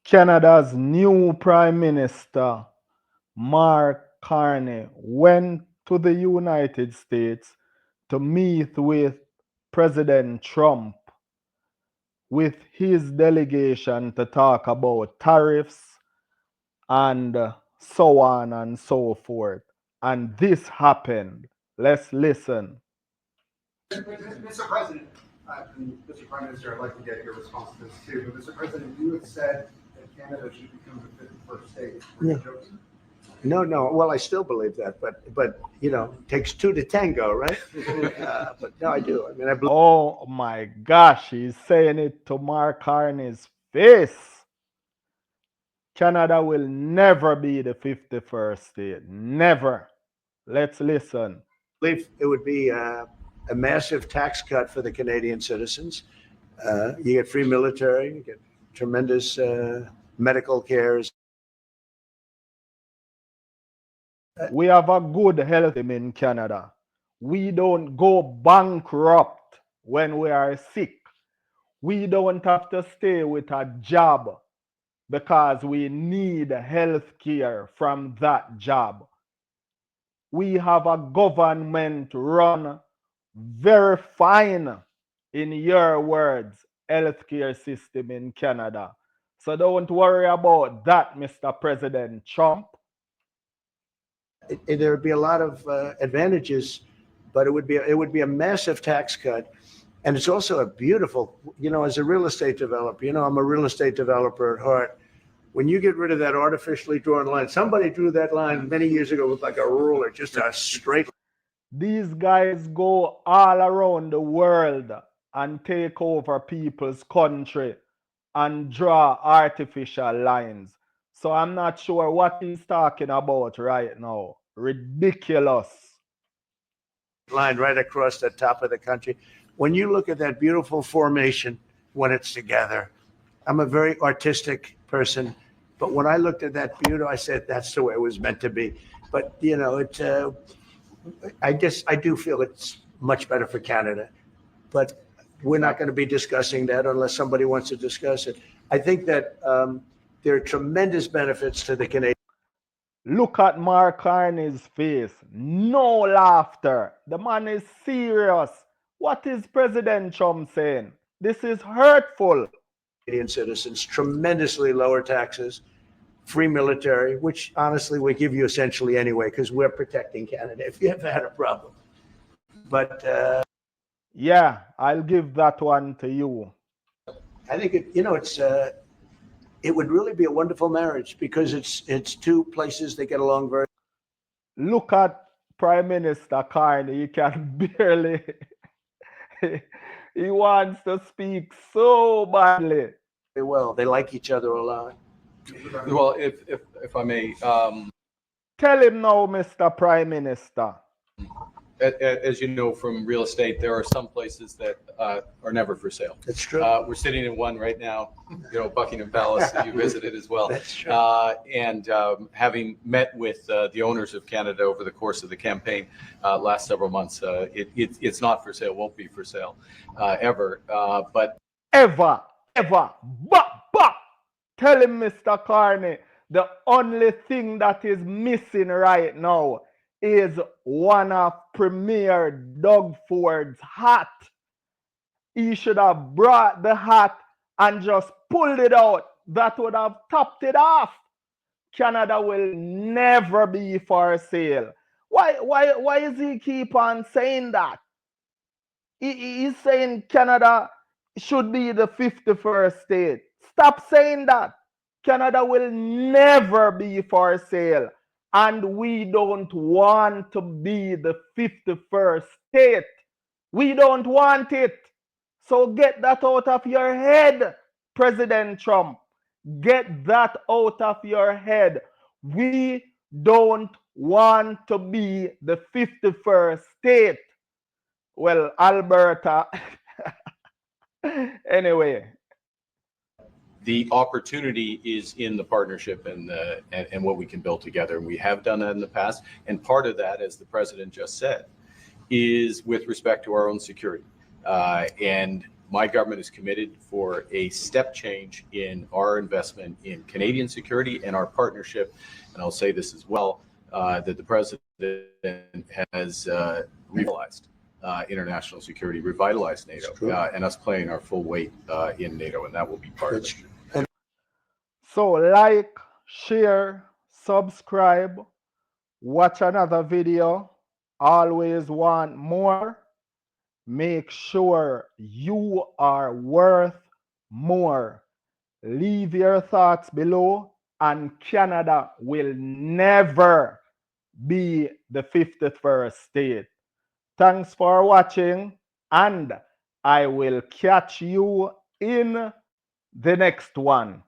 Canada's new Prime Minister, Mark Carney, went to the United States to meet with President Trump with his delegation to talk about tariffs and so on and so forth. And this happened. Let's listen. Mr. President, and Mr. Prime Minister, I'd like to get your response to this too. But Mr. President, you have said that Canada should become the 51st state. Are you joking? No, no. Well, I still believe that, but you know, it takes two to tango, right? But no, I do. I mean, I believe. Oh my gosh, he's saying it to Mark Carney's face. Canada will never be the 51st state. Never. Let's listen. Believe it would be a massive tax cut for the Canadian citizens. You get free military, you get tremendous medical care. We have a good health system in Canada. We don't go bankrupt when we are sick. We don't have to stay with a job because we need health care from that job. We have a government run very fine, in your words, healthcare system in Canada. So don't worry about that, Mr. President Trump. There would be a lot of advantages, but it would be a massive tax cut, and it's also a beautiful. You know, as a real estate developer, you know, I'm a real estate developer at heart. When you get rid of that artificially drawn line, somebody drew that line many years ago with like a ruler, just a straight. These guys go all around the world and take over people's country and draw artificial lines. So I'm not sure what he's talking about right now. Ridiculous. Line right across the top of the country. When you look at that beautiful formation when it's together, I'm a very artistic person, but when I looked at that beauty, I said that's the way it was meant to be. But you know, I do feel it's much better for Canada, but we're not going to be discussing that unless somebody wants to discuss it. I think that there are tremendous benefits to the Canadian. Look at Mark Carney's face. No laughter. The man is serious. What is President Trump saying? This is hurtful. Canadian citizens, tremendously lower taxes, free military, which honestly we give you essentially anyway, because we're protecting Canada if you ever had a problem. But yeah, I'll give that one to you. I think it would really be a wonderful marriage because it's two places that get along very. Look at Prime Minister Carney. He can barely. He wants to speak so badly. Well, they like each other a lot. Well, if I may, tell him now, Mr. Prime Minister. As you know from real estate, there are some places that are never for sale. That's true. We're sitting in one right now, you know, Buckingham Palace that you visited as well. That's true. And having met with the owners of Canada over the course of the campaign last several months, it's not for sale, won't be for sale ever. But ever. But tell him, Mr. Carney, the only thing that is missing right now is one of Premier Doug Ford's hat. He should have brought the hat and just pulled it out. That would have topped it off. Canada will never be for sale. Why does he keep on saying that? He's saying Canada should be the 51st state. Stop saying that. Canada will never be for sale. And we don't want to be the 51st state. We don't want it. So get that out of your head, President Trump. Get that out of your head. We don't want to be the 51st state. Well, Alberta. Anyway. the opportunity is in the partnership and what we can build together. And we have done that in the past. And part of that, as the president just said, is with respect to our own security. And My government is committed for a step change in our investment in Canadian security and our partnership. And I'll say this as well, that the president has revitalized international security, revitalized NATO, and us playing our full weight in NATO, and that will be part of it. So like, share, subscribe, watch another video. Always want more. Make sure you are worth more. Leave your thoughts below, and Canada will never be the 51st state. Thanks for watching, and I will catch you in the next one.